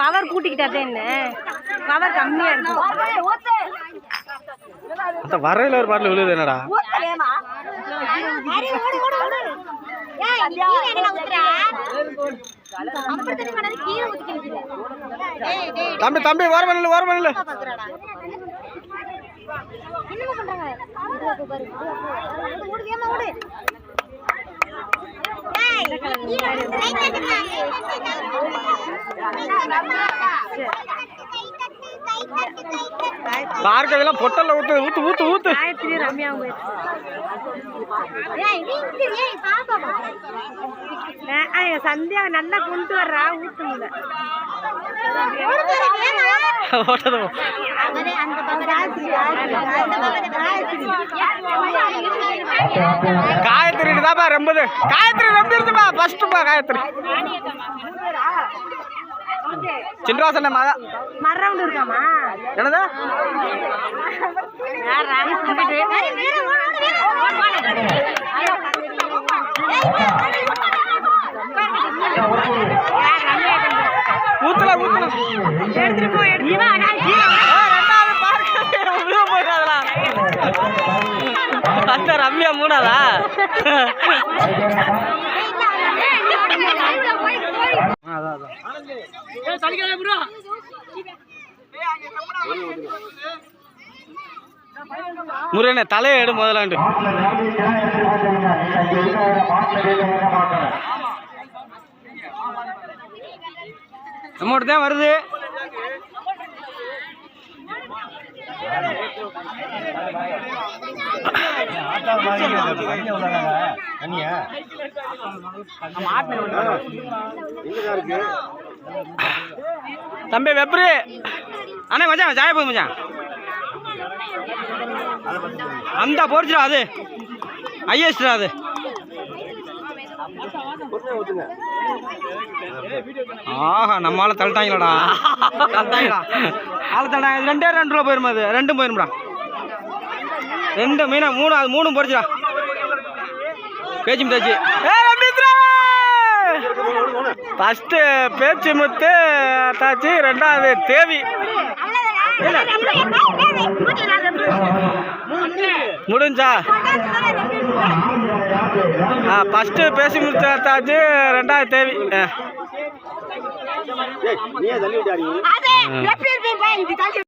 Power கூட்டிக்கிட்டாதே என்ன power கம்மியா இருக்கு. அந்த வரையில ஒரு பாட்டில் விழுது என்னடா தம்பி தம்பி வர பண்ணல பார்க்கதெல்லாம் பொட்டல்ல ஊத்து ஊத்து ஊத்து ஊத்து. சந்தியா நல்லா கொண்டு வர்றா ஊத்துங்க. காயத்ரி தான்ப்பா ரொம்ப காயத்ரி ரொம்ப இருக்குப்பா ஃபர்ஸ்ட்ப்பா காயத்ரி சின்ராசன மரம் இருக்காமா என்னது ஊத்துல ஊத்துல எடுத்துட்டு போ அந்த ரம்யா மூணாதா முருகனே தலையை எடு முதலாண்டு அமௌண்ட் தான் வருது. தம்பி வெப்ரி அண்ணே மச்சான் ஜாய போய் மச்சான் அந்த போர்ச்சுடா அது ஐஎஸ்டா அது ஆஹா நம்மளால தள்ளிட்டாங்களா ஆளை தள்ளாங்க. 2 ரூபா போயிருமா அது 2 போயிரும்டா 2 மீனா 3 அது 3 போடுச்சுடா பேச்சு முத்தாச்சு. ஃபர்ஸ்ட் பேச்சு முத்து தாச்சு 2வது தேவி முடிஞ்சா ஃபர்ஸ்ட் பேசி முடிச்சாச்சு 2வது தேவி.